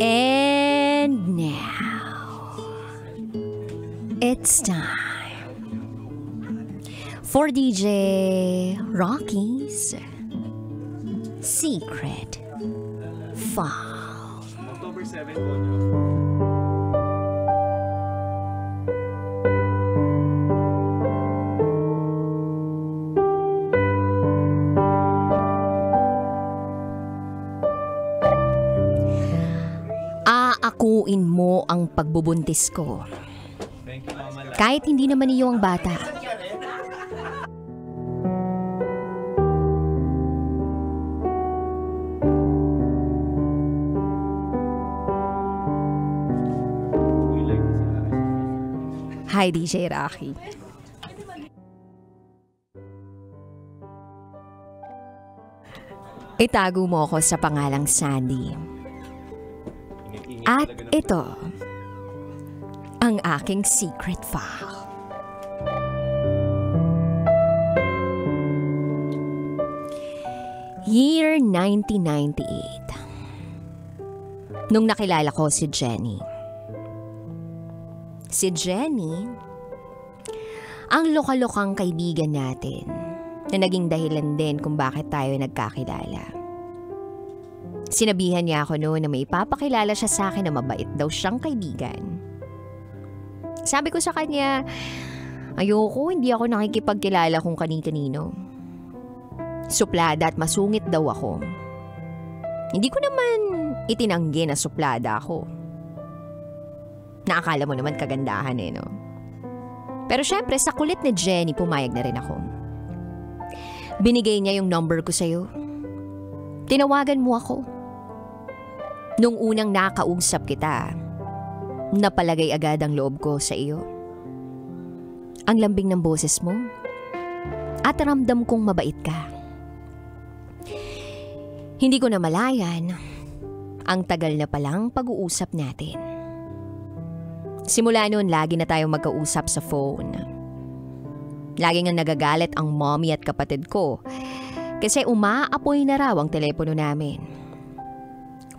And now, it's time for DJ Rocky's Secret File. October 7 po nyo. Aakuin mo ang pagbubuntis ko. Thank you, Mama. Kahit hindi naman iyo ang bata. Hi, DJ Rocky. Itago mo ako sa pangalang Sandy. At ito, ang aking secret file. Year 1998. Nung nakilala ko si Jenny. Si Jenny, ang loka-lokang kaibigan natin na naging dahilan din kung bakit tayo nagkakilala. Sinabihan niya ako noon na may ipapakilala siya sa akin na mabait daw siyang kaibigan. Sabi ko sa kanya, ayoko, hindi ako nakikipagkilala kung kani-kanino. Suplada at masungit daw ako. Hindi ko naman itinanggi na suplada ako. Naakala mo naman kagandahan no? Pero syempre, sa kulit ni Jenny, pumayag na rin ako. Binigay niya yung number ko sa'yo. Tinawagan mo ako. Nung unang nakausap kita, napalagay agad ang loob ko sa iyo. Ang lambing ng boses mo at ramdam kong mabait ka. Hindi ko na malayan ang tagal na palang pag-uusap natin. Simula noon, lagi na tayong magkausap sa phone. Lagi nga nagagalit ang mommy at kapatid ko kasi umaapoy na raw ang telepono namin.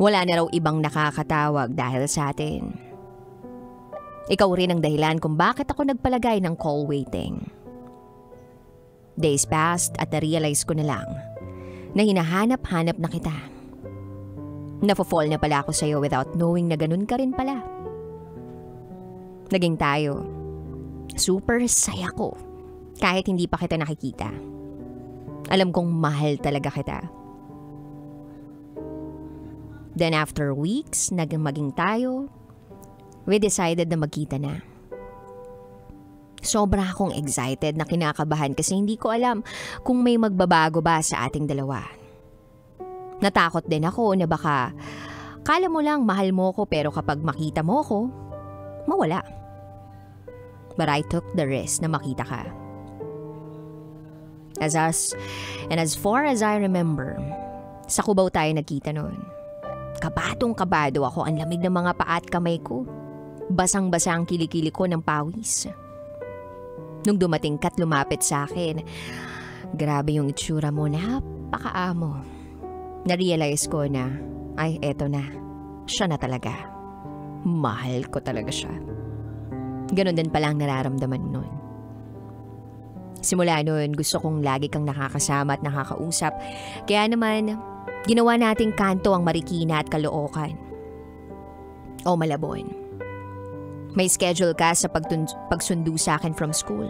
Wala na raw ibang nakakatawag dahil sa atin. Ikaw rin ang dahilan kung bakit ako nagpalagay ng call waiting. Days passed at na-realize ko na lang na hinahanap-hanap na kita. Nafo-fall na pala ako sa'yo without knowing na ganun ka rin pala. Naging tayo. Super saya ko kahit hindi pa kita nakikita. Alam kong mahal talaga kita. Then after weeks, maging tayo, we decided na magkita na. Sobra akong excited na kinakabahan kasi hindi ko alam kung may magbabago ba sa ating dalawa. Natakot din ako na baka kala mo lang mahal mo ko pero kapag makita mo ko, mawala. But I took the risk na makita ka. As far as I remember, sa Cubao tayo nagkita noon. Kabadong-kabado ako, ang lamig ng mga paa at kamay ko. Basang-basa ang kilikili ko ng pawis. Nung dumating ka't lumapit sa akin, grabe yung itsura mo, napakaamo. Na-realize ko na, ay eto na, siya na talaga. Mahal ko talaga siya. Ganon din pala ang nararamdaman nun. Simula nun, gusto kong lagi kang nakakasama at nakakausap. Kaya naman, ginawa nating kanto ang Marikina at Caloocan. O Malabon. May schedule ka sa pagsundo sa akin from school.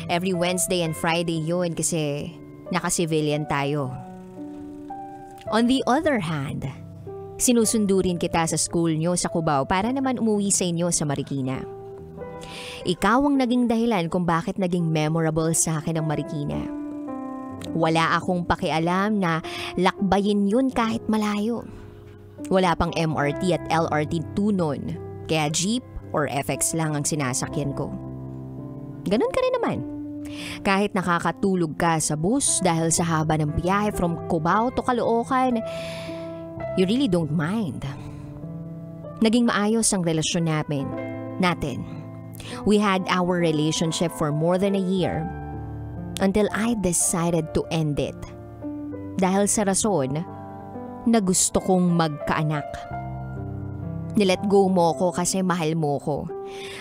Every Wednesday and Friday yun kasi naka-civilian tayo. On the other hand, sinusundo rin kita sa school nyo sa Cubao para naman umuwi sa inyo sa Marikina. Ikaw ang naging dahilan kung bakit naging memorable sa akin ang Marikina. Wala akong pakialam na lakbayin yun kahit malayo. Wala pang MRT at LRT 2 nun, kaya jeep or FX lang ang sinasakyan ko. Ganun ka rin naman. Kahit nakakatulog ka sa bus dahil sa haba ng biyahe from Cubao to Caloocan, you really don't mind. Naging maayos ang relasyon natin. We had our relationship for more than a year. Until I decided to end it. Dahil sa rason na gusto kong magkaanak. Nilet go mo ko kasi mahal mo ko.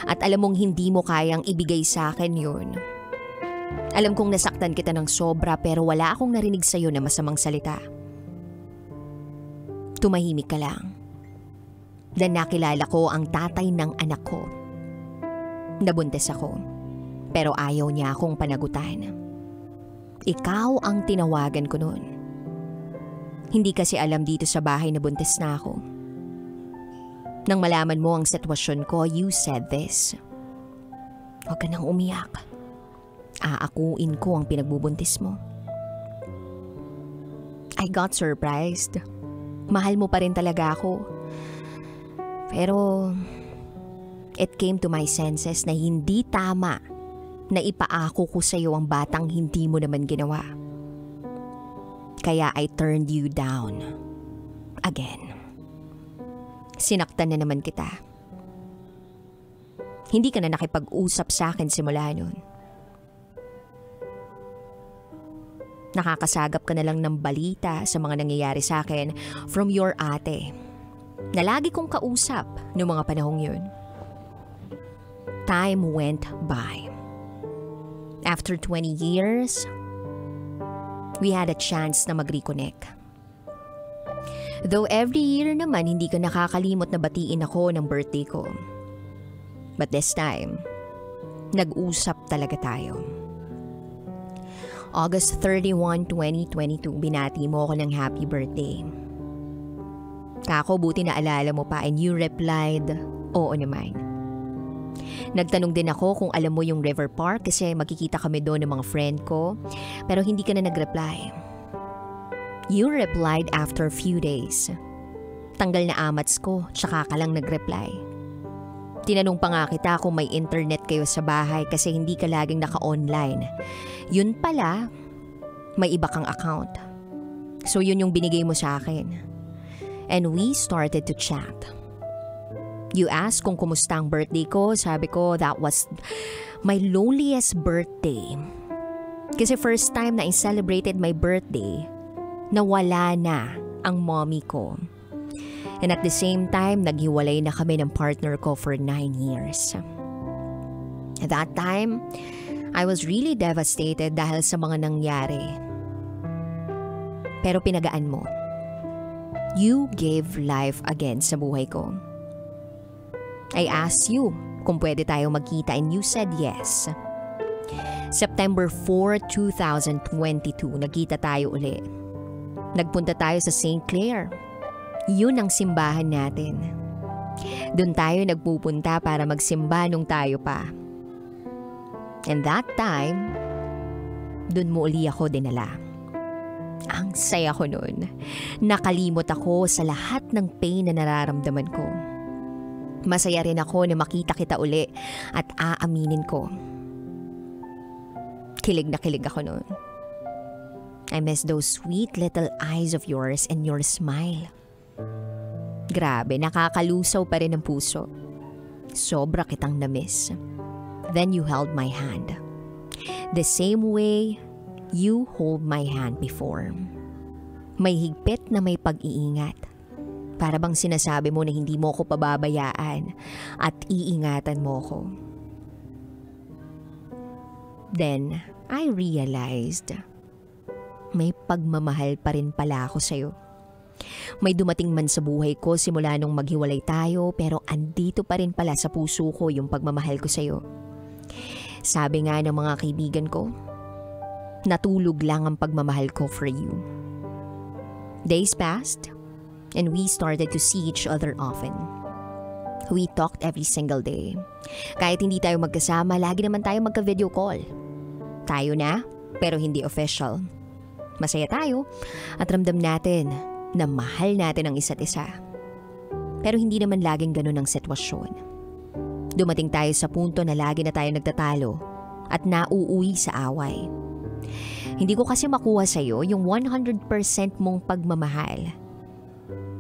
At alam mong hindi mo kayang ibigay sa akin yun. Alam kong nasaktan kita ng sobra pero wala akong narinig sa'yo na masamang salita. Tumahimik ka lang. Dan nakilala ko ang tatay ng anak ko. Nabuntis ako. Pero ayaw niya akong panagutan. Ikaw ang tinawagan ko noon. Hindi kasi alam dito sa bahay na buntis na ako. Nang malaman mo ang sitwasyon ko, you said this. Huwag ka nang umiyak. Aakuin ko ang pinagbubuntis mo. I got surprised. Mahal mo pa rin talaga ako. Pero it came to my senses na hindi tama na ipaako ko sa iyo ang batang hindi mo naman ginawa. Kaya I turned you down. Again. Sinaktan na naman kita. Hindi ka na nakipag-usap sa akin simula noon. Nakakasagap ka na lang ng balita sa mga nangyayari sa akin from your ate na lagi kong kausap noong mga panahong yun. Time went by. After 20 years, we had a chance na mag-reconnect. Though every year naman hindi ka nakakalimot na batiin ako ng birthday ko. But this time, nag-usap talaga tayo. August 31, 2022, binati mo ako ng happy birthday. Kako, buti na alala mo pa and you replied, oo naman. Nagtanong din ako kung alam mo yung River Park kasi magkikita kami doon ng mga friend ko, pero hindi ka na nag-reply. You replied after a few days. Tanggal na amats ko, tsaka ka lang nag-reply. Tinanong pa nga kita kung may internet kayo sa bahay kasi hindi ka laging naka-online. Yun pala, may iba kang account. So yun yung binigay mo sa akin. And we started to chat. You asked kung kumusta ang birthday ko. Sabi ko, that was my loneliest birthday. Kasi first time na I celebrated my birthday, nawala na ang mommy ko. And at the same time, naghiwalay na kami ng partner ko for 9 years. At that time, I was really devastated dahil sa mga nangyari. Pero pinagaan mo. You gave life again sa buhay ko. I asked you kung pwede tayo magkita and you said yes. September 4, 2022, nagkita tayo uli. Nagpunta tayo sa St. Clair. Yun ang simbahan natin. Doon tayo nagpupunta para magsimba nung tayo pa. And that time, doon mo uli ako dinala. Ang saya ko noon. Nakalimot ako sa lahat ng pain na nararamdaman ko. Masaya rin ako na makita kita uli at aaminin ko. Kilig na kilig ako noon. I miss those sweet little eyes of yours and your smile. Grabe, nakakalusaw pa rin ang puso. Sobra kitang na-miss. Then you held my hand. The same way you hold my hand before. May higpit na may pag-iingat. Para bang sinasabi mo na hindi mo ko pababayaan at iingatan mo ko. Then, I realized may pagmamahal pa rin pala ako sa'yo. May dumating man sa buhay ko simula nung maghiwalay tayo pero andito pa rin pala sa puso ko yung pagmamahal ko sa'yo. Sabi nga ng mga kaibigan ko, natulog lang ang pagmamahal ko for you. Days passed and we started to see each other often. We talked every single day. Kahit hindi tayo magkasama, lagi naman tayo magka-video call. Tayo na, pero hindi official. Masaya tayo at ramdam natin na mahal natin ang isa't isa. Pero hindi naman laging ganun ang sitwasyon. Dumating tayo sa punto na lagi na tayo nagtatalo at nauuwi sa away. Hindi ko kasi makuha sa'yo yung 100% mong pagmamahal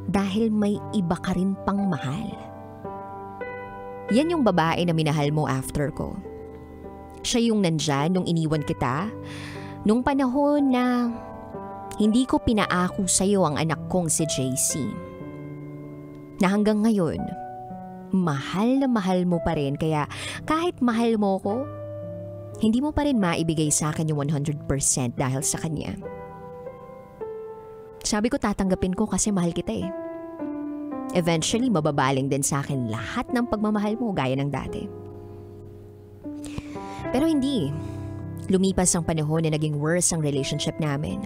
dahil may iba ka rin pang mahal. Yan yung babae na minahal mo after ko. Siya yung nandyan nung iniwan kita. Nung panahon na hindi ko pinaako sa'yo ang anak kong si JC. Na hanggang ngayon, mahal na mahal mo pa rin. Kaya kahit mahal mo ko, hindi mo pa rin maibigay sa akin yung 100% dahil sa kanya. Sabi ko tatanggapin ko kasi mahal kita eh. Eventually, mababaling din sa akin lahat ng pagmamahal mo gaya ng dati. Pero hindi. Lumipas ang panahon na naging worse ang relationship namin.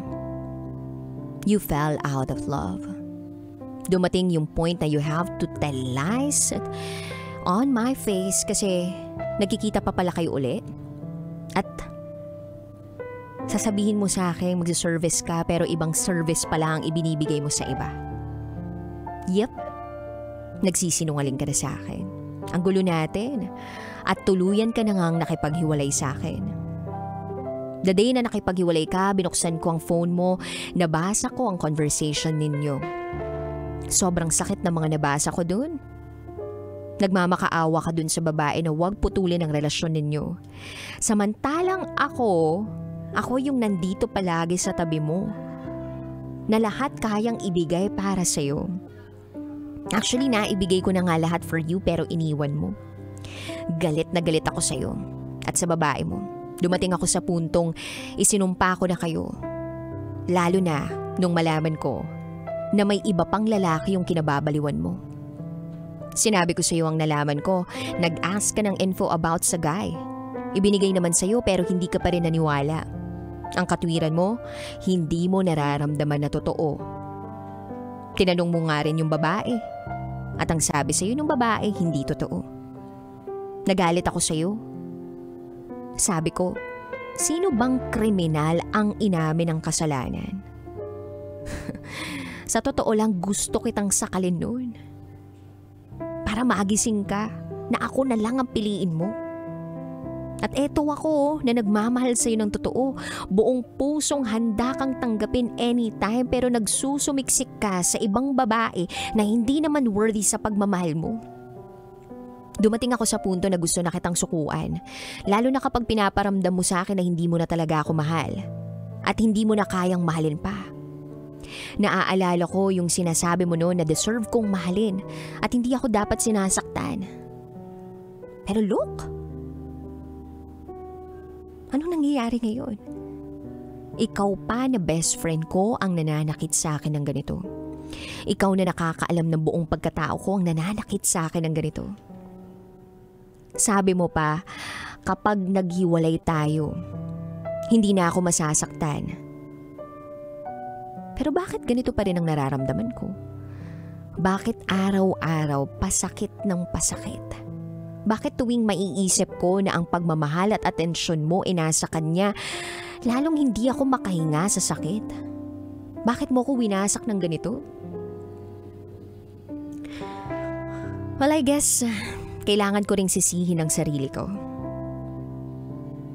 You fell out of love. Dumating yung point na you have to tell lies on my face kasi nagkikita pa pala kayo ulit. At sasabihin mo sa akin magsiservice ka pero ibang service pala ang ibinibigay mo sa iba. Yep, nagsisinungaling ka na sa akin. Ang gulo natin. At tuluyan ka na ngang nakipaghiwalay sa akin. The day na nakipaghiwalay ka, binuksan ko ang phone mo, nabasa ko ang conversation ninyo. Sobrang sakit na mga nabasa ko dun. Nagmamakaawa ka dun sa babae na huwag putulin ang relasyon ninyo. Samantalang ako yung nandito palagi sa tabi mo. Na lahat kayang ibigay para sa'yo. Actually, naibigay ko na nga lahat for you pero iniwan mo. Galit na galit ako sa'yo at sa babae mo. Dumating ako sa puntong isinumpa ko na kayo. Lalo na nung malaman ko na may iba pang lalaki yung kinababaliwan mo. Sinabi ko sa'yo ang nalaman ko, nag-ask ka ng info about sa guy. Ibinigay naman sa'yo pero hindi ka pa rin naniwala. Ang katwiran mo, hindi mo nararamdaman na totoo. Tinanong mo nga rin yung babae. At ang sabi sa'yo ng babae, hindi totoo. Nagalit ako sa'yo. Sabi ko, sino bang kriminal ang inamin ng kasalanan? Sa totoo lang gusto kitang sakalin noon. Para magising ka na ako na lang ang piliin mo. At eto ako na nagmamahal sa'yo ng totoo. Buong pusong handa kang tanggapin anytime pero nagsusumiksik ka sa ibang babae na hindi naman worthy sa pagmamahal mo. Dumating ako sa punto na gusto na kitang sukuan. Lalo na kapag pinaparamdam mo sa akin na hindi mo na talaga ako mahal. At hindi mo na kayang mahalin pa. Naaalala ko yung sinasabi mo noon na deserve kong mahalin at hindi ako dapat sinasaktan. Pero look, anong nangyayari ngayon? Ikaw pa na best friend ko ang nananakit sa akin ng ganito. Ikaw na nakakaalam ng buong pagkatao ko ang nananakit sa akin ng ganito. Sabi mo pa, kapag naghiwalay tayo, hindi na ako masasaktan. Pero bakit ganito pa rin ang nararamdaman ko? Bakit araw-araw pasakit ng pasakit? Bakit tuwing maiisip ko na ang pagmamahal at atensyon mo ay nasa kanya, lalong hindi ako makahinga sa sakit? Bakit mo ko winasak ng ganito? Well, I guess kailangan ko ring sisihin ang sarili ko.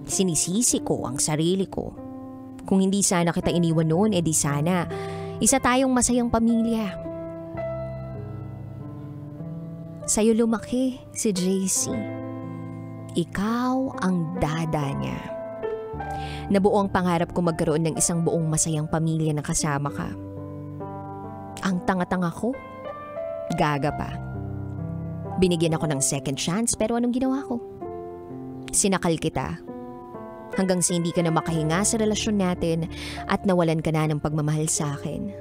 Sinisisi ko ang sarili ko. Kung hindi sana kita iniwan noon, edi sana isa tayong masayang pamilya. Sa'yo lumaki si JC. Ikaw ang dada niya. Nabuo ang pangarap ko magkaroon ng isang buong masayang pamilya na kasama ka. Ang tanga-tanga ko, gaga pa. Binigyan ako ng second chance pero anong ginawa ko? Sinakal kita. Hanggang sa hindi ka na makahinga sa relasyon natin at nawalan ka na ng pagmamahal sa akin.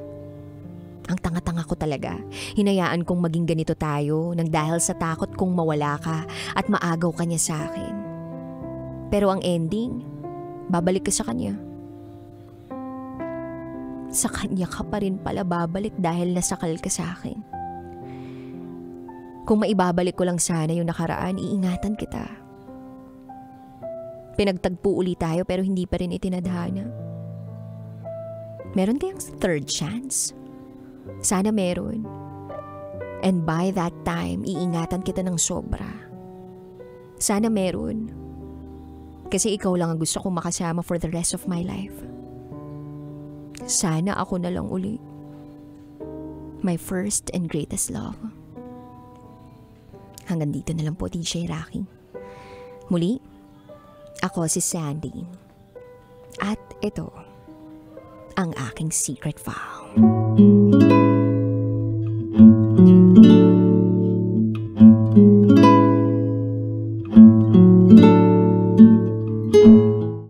Ang tanga-tanga ko talaga. Hinayaan kong maging ganito tayo nang dahil sa takot kong mawala ka at maagaw ka niya sa akin. Pero ang ending, babalik ka sa kanya. Sa kanya ka pa rin pala babalik dahil nasakal ka sa akin. Kung maibabalik ko lang sana yung nakaraan, iingatan kita. Pinagtagpo uli tayo pero hindi pa rin itinadhana. Meron kayang third chance? Sana meron. And by that time, iingatan kita ng sobra. Sana meron. Kasi ikaw lang ang gusto kong makasama for the rest of my life. Sana ako na lang uli. My first and greatest love. Hanggang dito na lang po, DJ Rocky. Muli, Ako si Sandy. At ito, ang aking secret file.